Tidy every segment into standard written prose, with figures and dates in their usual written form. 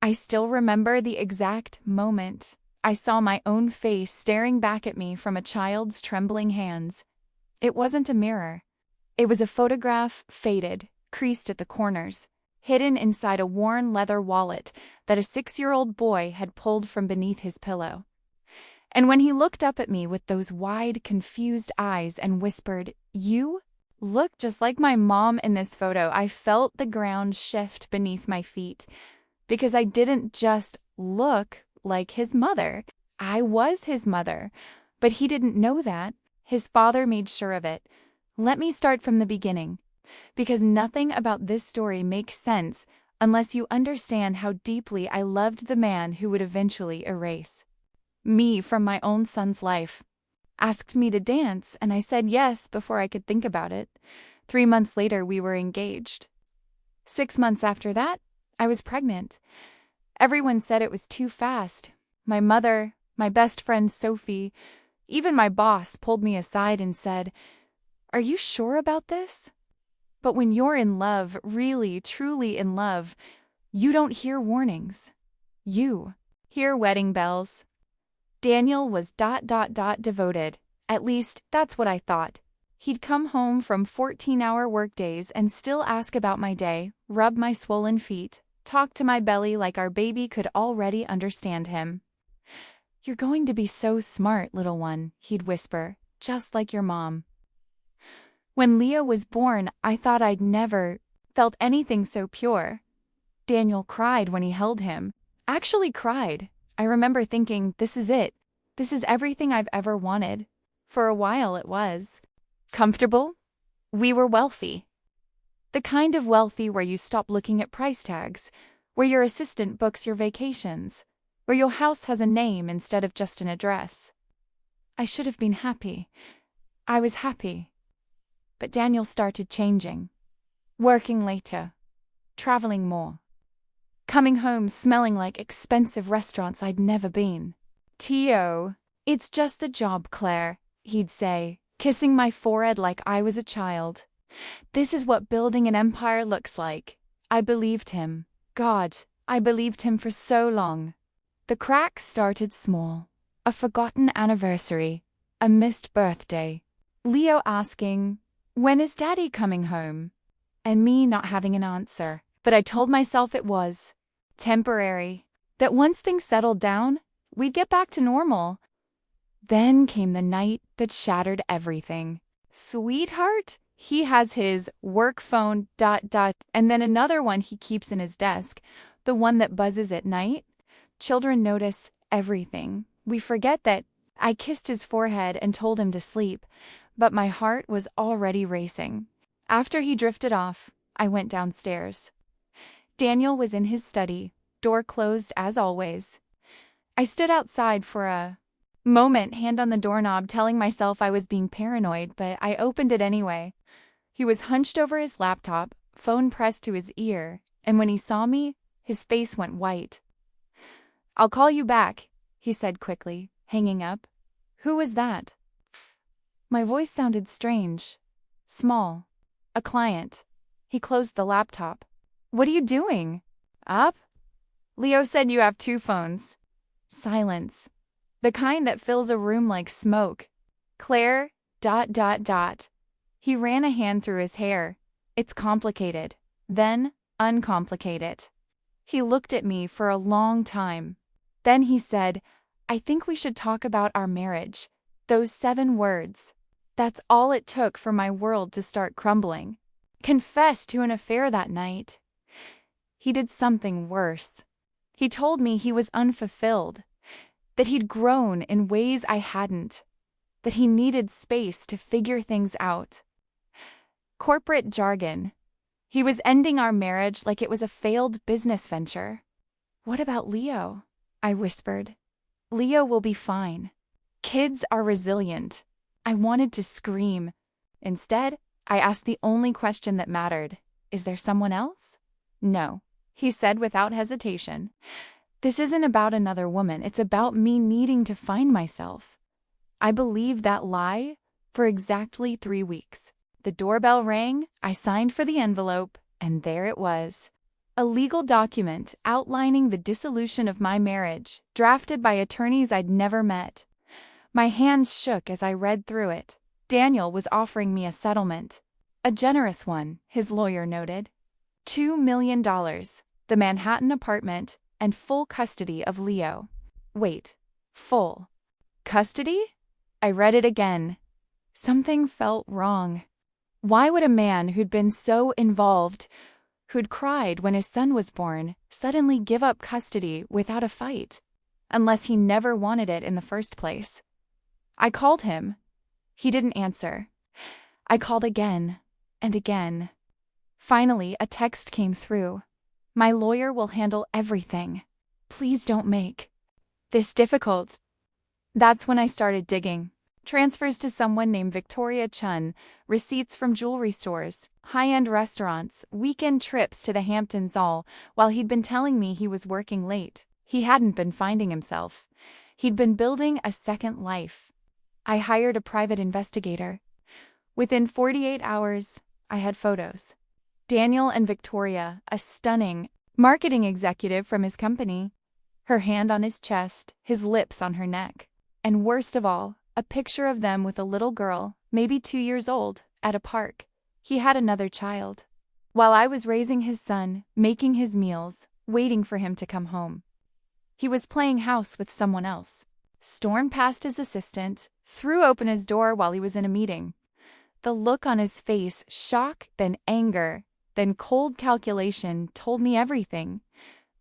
I still remember the exact moment. I saw my own face staring back at me from a child's trembling hands. It wasn't a mirror. It was a photograph, faded, creased at the corners, hidden inside a worn leather wallet that a 6-year-old boy had pulled from beneath his pillow. And when he looked up at me with those wide, confused eyes and whispered, "You look just like my mom in this photo," I felt the ground shift beneath my feet. Because I didn't just look like his mother. I was his mother. But he didn't know that. His father made sure of it. Let me start from the beginning. Because nothing about this story makes sense unless you understand how deeply I loved the man who would eventually erase me from my own son's life. Asked me to dance, and I said yes before I could think about it. 3 months later, we were engaged. 6 months after that, I was pregnant. Everyone said it was too fast. My mother, my best friend Sophie, even my boss pulled me aside and said, "Are you sure about this?" But when you're in love, really, truly in love, you don't hear warnings. You hear wedding bells. Daniel was ... devoted. At least, that's what I thought. He'd come home from 14-hour workdays and still ask about my day, rub my swollen feet, talk to my belly like our baby could already understand him. "You're going to be so smart, little one," he'd whisper, "just like your mom." When Leo was born, I thought I'd never felt anything so pure. Daniel cried when he held him. Actually cried. I remember thinking, this is it. This is everything I've ever wanted. For a while it was. Comfortable? We were wealthy. The kind of wealthy where you stop looking at price tags, where your assistant books your vacations, where your house has a name instead of just an address. I should have been happy. I was happy. But Daniel started changing. Working later. Traveling more. Coming home smelling like expensive restaurants I'd never been. "T.O., it's just the job, Claire," he'd say, kissing my forehead like I was a child. "This is what building an empire looks like." I believed him. God, I believed him for so long. The cracks started small. A forgotten anniversary. A missed birthday. Leo asking, "When is Daddy coming home?" And me not having an answer. But I told myself it was temporary. That once things settled down, we'd get back to normal. Then came the night that shattered everything. Sweetheart? He has his work phone ... and then another one he keeps in his desk, the one that buzzes at night. Children notice everything. We forget that I kissed his forehead and told him to sleep, but my heart was already racing. After he drifted off, I went downstairs. Daniel was in his study, door closed as always. I stood outside for a moment, hand on the doorknob, telling myself I was being paranoid, but I opened it anyway. He was hunched over his laptop, phone pressed to his ear, and when he saw me, his face went white. "I'll call you back," he said quickly, hanging up. "Who was that?" My voice sounded strange. Small. A client. He closed the laptop. "What are you doing?" "Up?" "Leo said you have 2 phones." Silence. The kind that fills a room like smoke. "Claire, ... He ran a hand through his hair. "It's complicated. Then, uncomplicate it." He looked at me for a long time. Then he said, "I think we should talk about our marriage." Those 7 words. That's all it took for my world to start crumbling. Confess to an affair that night. He did something worse. He told me he was unfulfilled, that he'd grown in ways I hadn't, that he needed space to figure things out. Corporate jargon. He was ending our marriage like it was a failed business venture. "What about Leo?" I whispered. "Leo will be fine. Kids are resilient." I wanted to scream. Instead, I asked the only question that mattered. "Is there someone else?" "No," he said without hesitation. "This isn't about another woman. It's about me needing to find myself." I believed that lie for exactly 3 weeks. The doorbell rang, I signed for the envelope, and there it was. A legal document outlining the dissolution of my marriage, drafted by attorneys I'd never met. My hands shook as I read through it. Daniel was offering me a settlement. A generous one, his lawyer noted. $2 million, the Manhattan apartment, and full custody of Leo. Wait, full custody? I read it again. Something felt wrong. Why would a man who'd been so involved, who'd cried when his son was born, suddenly give up custody without a fight? Unless he never wanted it in the first place. I called him. He didn't answer. I called again and again. Finally, a text came through. My lawyer will handle everything. Please don't make this difficult. That's when I started digging. Transfers to someone named Victoria Chun, receipts from jewelry stores, high-end restaurants, weekend trips to the Hamptons, all while he'd been telling me he was working late. He hadn't been finding himself. He'd been building a second life. I hired a private investigator. Within 48 hours, I had photos. Daniel and Victoria, a stunning marketing executive from his company, her hand on his chest, his lips on her neck. And worst of all, a picture of them with a little girl, maybe 2 years old, at a park. He had another child. While I was raising his son, making his meals, waiting for him to come home. He was playing house with someone else. Stormed past his assistant, threw open his door while he was in a meeting. The look on his face, shock, then anger, then cold calculation, told me everything.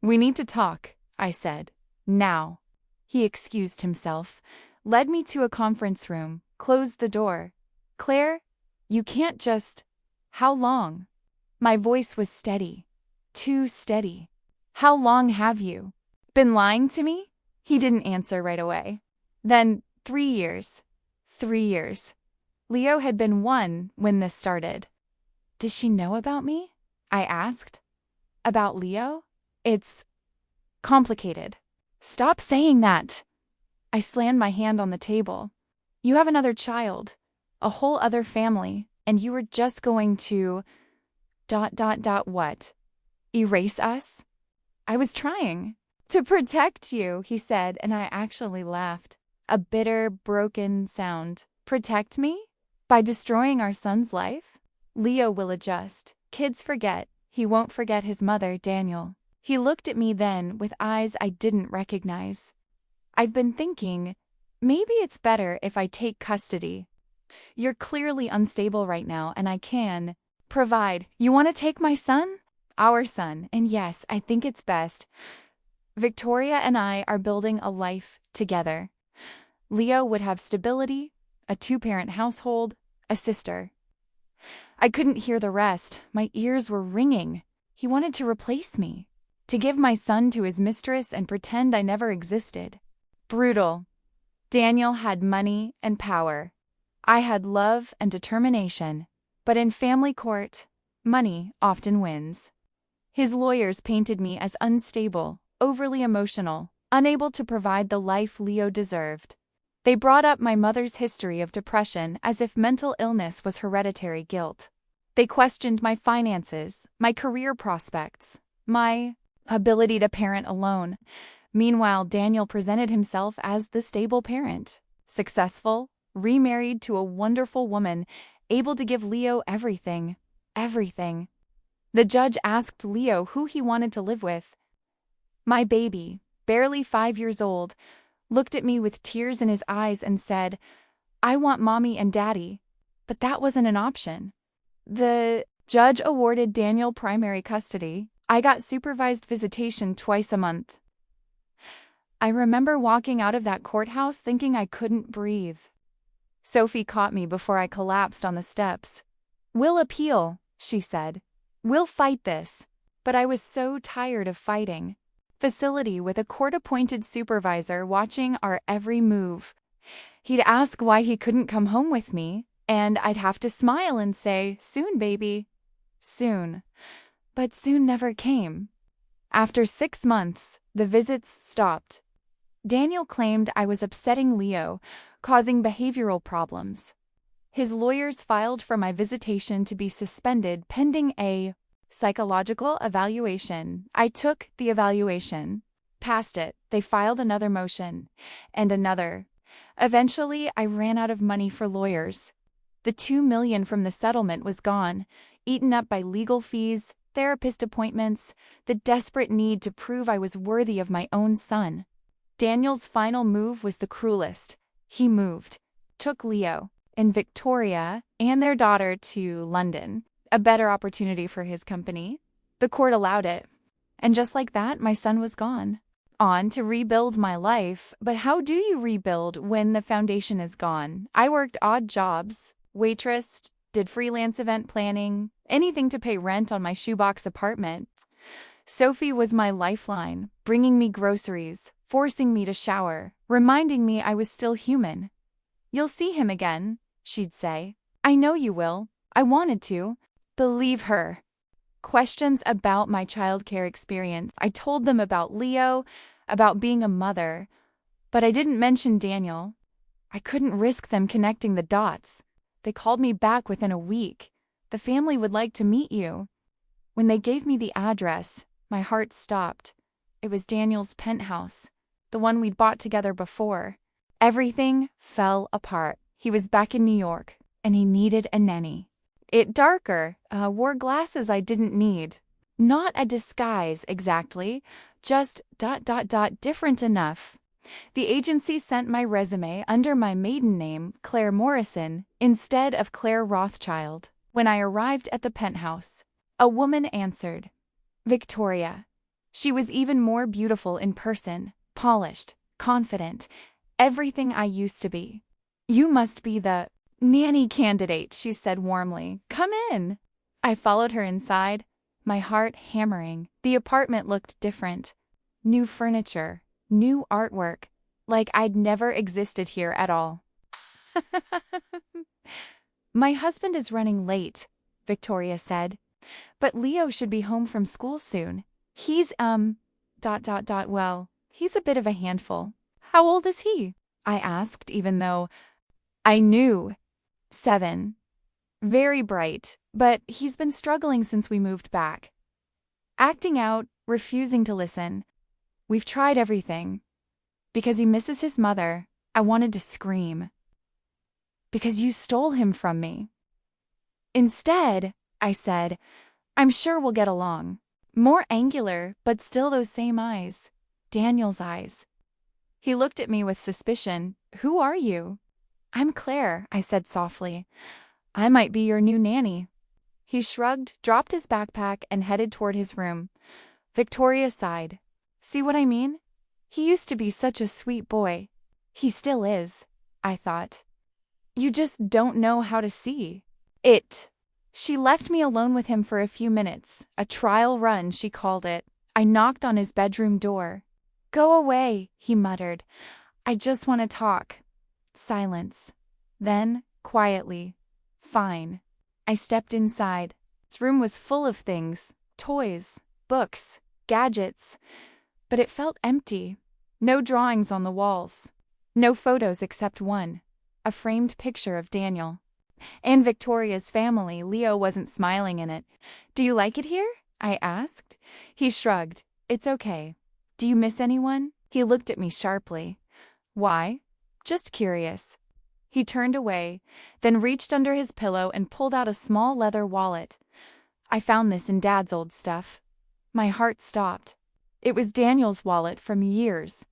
We need to talk, I said. Now. He excused himself, led me to a conference room, closed the door. Claire, you can't just... How long? My voice was steady. Too steady. How long have you been lying to me? He didn't answer right away. Then 3 years. 3 years. Leo had been 1 when this started. Does she know about me? I asked. About Leo? It's complicated. Stop saying that. I slammed my hand on the table. You have another child, a whole other family, and you were just going to... What? Erase us? I was trying. To protect you, he said, and I actually laughed. A bitter, broken sound. Protect me? By destroying our son's life? Leo will adjust. Kids forget. He won't forget his mother, Daniel. He looked at me then with eyes I didn't recognize. I've been thinking, maybe it's better if I take custody. You're clearly unstable right now, and I can provide. You want to take my son? Our son, and yes, I think it's best. Victoria and I are building a life together. Leo would have stability, a 2-parent household, a sister. I couldn't hear the rest. My ears were ringing. He wanted to replace me, to give my son to his mistress and pretend I never existed. Brutal. Daniel had money and power. I had love and determination. But in family court, money often wins. His lawyers painted me as unstable, overly emotional, unable to provide the life Leo deserved. They brought up my mother's history of depression as if mental illness was hereditary guilt. They questioned my finances, my career prospects, my ability to parent alone. Meanwhile, Daniel presented himself as the stable parent, successful, remarried to a wonderful woman, able to give Leo everything, everything. The judge asked Leo who he wanted to live with. My baby, barely 5 years old, looked at me with tears in his eyes and said, I want mommy and daddy. But that wasn't an option. The judge awarded Daniel primary custody. I got supervised visitation twice a month. I remember walking out of that courthouse thinking I couldn't breathe. Sophie caught me before I collapsed on the steps. We'll appeal, she said. We'll fight this. But I was so tired of fighting. Facility with a court-appointed supervisor watching our every move. He'd ask why he couldn't come home with me, and I'd have to smile and say, soon, baby. Soon. But soon never came. After 6 months, the visits stopped. Daniel claimed I was upsetting Leo, causing behavioral problems. His lawyers filed for my visitation to be suspended pending a Psychological evaluation. I took the evaluation. Passed it. They filed another motion. And another. Eventually, I ran out of money for lawyers. The $2 million from the settlement was gone, eaten up by legal fees, therapist appointments, the desperate need to prove I was worthy of my own son. Daniel's final move was the cruelest. He moved, took Leo and Victoria and their daughter to London, a better opportunity for his company. The court allowed it. And just like that, my son was gone. On to rebuild my life, but how do you rebuild when the foundation is gone? I worked odd jobs, waitressed, did freelance event planning, anything to pay rent on my shoebox apartment. Sophie was my lifeline, bringing me groceries, forcing me to shower, reminding me I was still human. "You'll see him again," she'd say. "I know you will. I wanted to." Believe her. Questions about my childcare experience. I told them about Leo, about being a mother, but I didn't mention Daniel. I couldn't risk them connecting the dots. They called me back within a week. "The family would like to meet you." When they gave me the address, my heart stopped. It was Daniel's penthouse, the one we'd bought together before. Everything fell apart. He was back in New York, and he needed a nanny. It darker, wore glasses I didn't need. Not a disguise, exactly, just ... different enough. The agency sent my resume under my maiden name, Claire Morrison, instead of Claire Rothschild. When I arrived at the penthouse, a woman answered. Victoria. She was even more beautiful in person, polished, confident, everything I used to be. "You must be the nanny candidate," she said warmly. "Come in." I followed her inside, my heart hammering. The apartment looked different. New furniture, new artwork, like I'd never existed here at all. "My husband is running late," Victoria said. "But Leo should be home from school soon. He's, well, he's a bit of a handful." "How old is he?" I asked, even though I knew. 7. Very bright, but he's been struggling since we moved back. Acting out, refusing to listen. We've tried everything. Because he misses his mother, I wanted to scream. "Because you stole him from me." "Instead," I said, "I'm sure we'll get along." More angular, but still those same eyes. Daniel's eyes. He looked at me with suspicion. "Who are you?" "I'm Claire," I said softly. "I might be your new nanny." He shrugged, dropped his backpack, and headed toward his room. Victoria sighed. "See what I mean? He used to be such a sweet boy." "He still is," I thought. "You just don't know how to see it." She left me alone with him for a few minutes, a trial run, she called it. I knocked on his bedroom door. "Go away," he muttered. "I just want to talk." Silence. Then, quietly, "Fine." I stepped inside. His room was full of things, toys, books, gadgets, but it felt empty. No drawings on the walls. No photos except one, a framed picture of Daniel. And Victoria's family. Leo wasn't smiling in it. "Do you like it here?" I asked. He shrugged. "It's okay." "Do you miss anyone?" He looked at me sharply. "Why?" "Just curious." He turned away, then reached under his pillow and pulled out a small leather wallet. "I found this in Dad's old stuff." My heart stopped. It was Daniel's wallet from years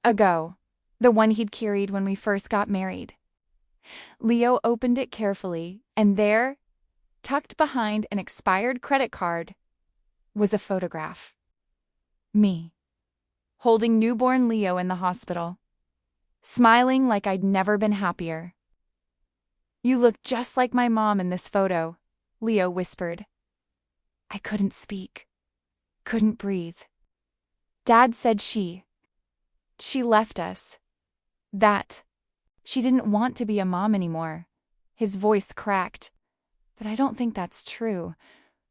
ago, the one he'd carried when we first got married. Leo opened it carefully, and there, tucked behind an expired credit card, was a photograph. Me, holding newborn Leo in the hospital, smiling like I'd never been happier. "You look just like my mom in this photo," Leo whispered. I couldn't speak, couldn't breathe. Dad said she left us. That she didn't want to be a mom anymore. His voice cracked. But I don't think that's true.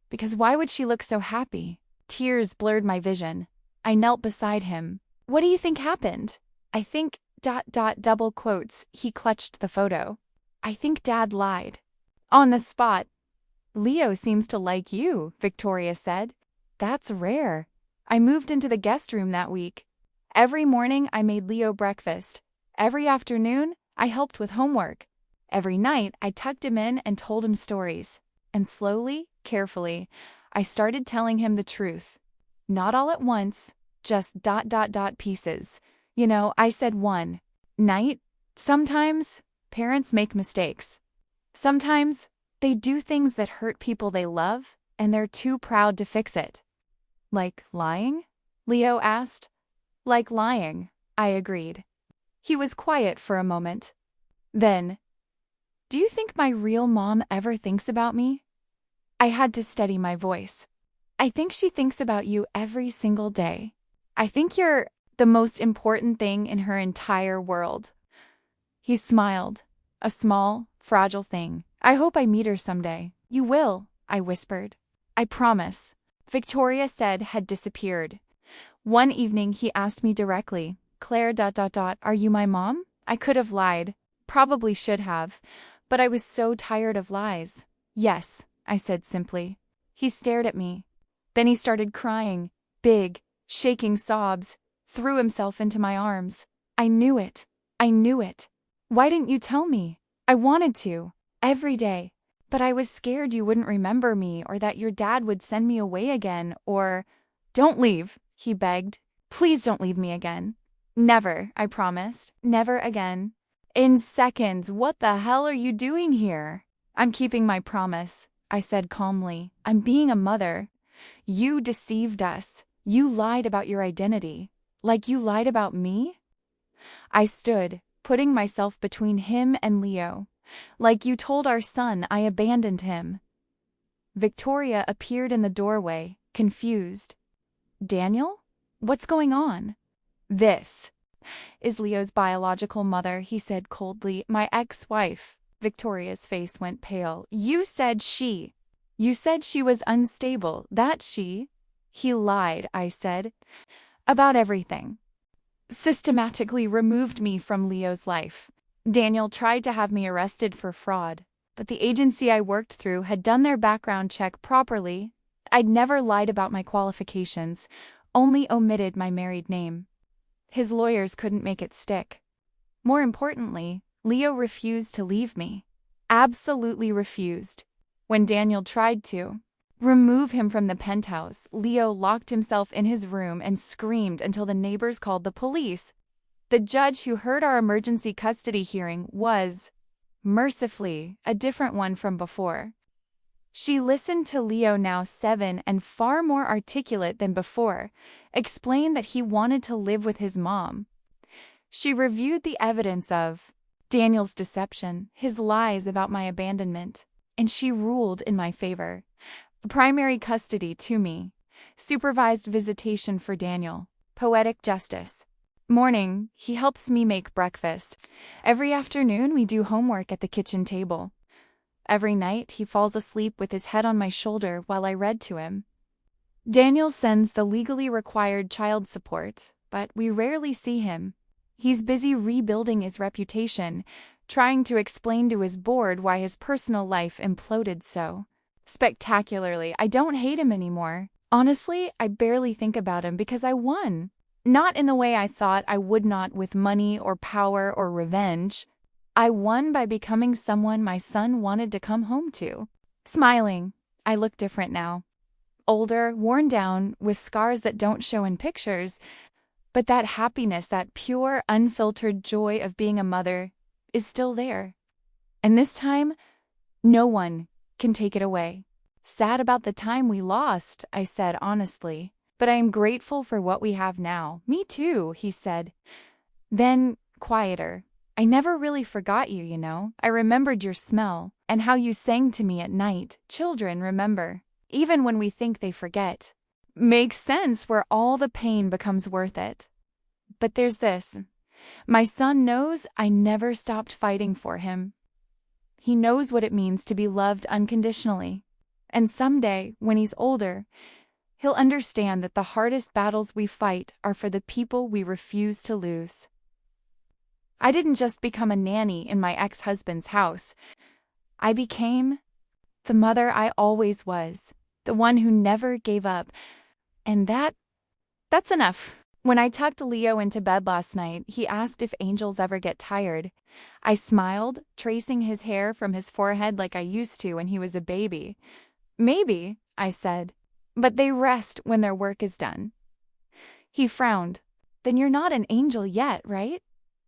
Because why would she look so happy? Tears blurred my vision. I knelt beside him. "What do you think happened?" "I think ... double quotes." He clutched the photo. "I think Dad lied." On the spot. Leo seems to like you, Victoria said. That's rare. I moved into the guest room that week. Every morning I made Leo breakfast. Every afternoon I helped with homework. Every night I tucked him in and told him stories. And slowly, carefully, I started telling him the truth. Not all at once, just ... pieces. You know, I said one night. Sometimes parents make mistakes. Sometimes they do things that hurt people they love, and they're too proud to fix it. Like lying? Leo asked. Like lying, I agreed. He was quiet for a moment. Then, do you think my real mom ever thinks about me? I had to steady my voice. I think she thinks about you every single day. I think you're the most important thing in her entire world. He smiled. A small, fragile thing. I hope I meet her someday. You will, I whispered. I promise. Victoria said had disappeared. One evening he asked me directly, Claire ... are you my mom? I could have lied. Probably should have. But I was so tired of lies. Yes, I said simply. He stared at me. Then he started crying, big, shaking sobs, threw himself into my arms. I knew it. I knew it. Why didn't you tell me? I wanted to, every day. But I was scared you wouldn't remember me or that your dad would send me away again or... Don't leave, he begged. Please don't leave me again. Never, I promised. Never again. In seconds, what the hell are you doing here? I'm keeping my promise, I said calmly. I'm being a mother. You deceived us. You lied about your identity. Like you lied about me? I stood, putting myself between him and Leo. Like you told our son I abandoned him. Victoria appeared in the doorway, confused. Daniel? What's going on? This is Leo's biological mother, he said coldly. My ex-wife. Victoria's face went pale. You said she was unstable. That she? He lied, I said. About everything. Systematically removed me from Leo's life. Daniel tried to have me arrested for fraud, but the agency I worked through had done their background check properly. I'd never lied about my qualifications, only omitted my married name. His lawyers couldn't make it stick. More importantly, Leo refused to leave me. Absolutely refused. When Daniel tried to remove him from the penthouse, Leo locked himself in his room and screamed until the neighbors called the police. The judge who heard our emergency custody hearing was, mercifully, a different one from before. She listened to Leo, now 7 and far more articulate than before, explain that he wanted to live with his mom. She reviewed the evidence of Daniel's deception, his lies about my abandonment, and she ruled in my favor. Primary custody to me. Supervised visitation for Daniel. Poetic justice. Morning, he helps me make breakfast. Every afternoon we do homework at the kitchen table. Every night he falls asleep with his head on my shoulder while I read to him. Daniel sends the legally required child support, but we rarely see him. He's busy rebuilding his reputation, trying to explain to his board why his personal life imploded so spectacularly. I don't hate him anymore. Honestly, I barely think about him because I won. Not in the way I thought I would not, with money or power or revenge. I won by becoming someone my son wanted to come home to. Smiling, I look different now. Older, worn down, with scars that don't show in pictures, but that happiness, that pure, unfiltered joy of being a mother, is still there. And this time, no one can take it away. Sad about the time we lost, I said honestly, but I am grateful for what we have now. Me too, he said. Then, quieter. I never really forgot you, you know. I remembered your smell and how you sang to me at night. Children remember, even when we think they forget. Makes sense where all the pain becomes worth it. But there's this. My son knows I never stopped fighting for him. He knows what it means to be loved unconditionally. And someday, when he's older, he'll understand that the hardest battles we fight are for the people we refuse to lose. I didn't just become a nanny in my ex-husband's house. I became The mother I always was. The one who never gave up. And that's enough. When I tucked Leo into bed last night, he asked if angels ever get tired. I smiled, tracing his hair from his forehead like I used to when he was a baby. Maybe, I said, but they rest when their work is done. He frowned. Then you're not an angel yet, right?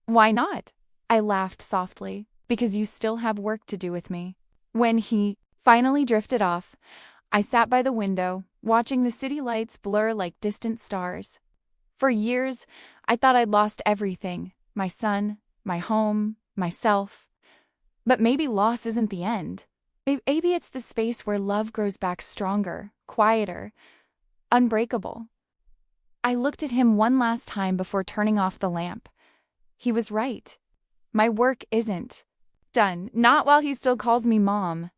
Why not? I laughed softly. Because you still have work to do with me. When he finally drifted off, I sat by the window, watching the city lights blur like distant stars. For years, I thought I'd lost everything. My son, my home, myself. But maybe loss isn't the end. Maybe it's the space where love grows back stronger, quieter, unbreakable. I looked at him one last time before turning off the lamp. He was right. My work isn't done, not while he still calls me mom.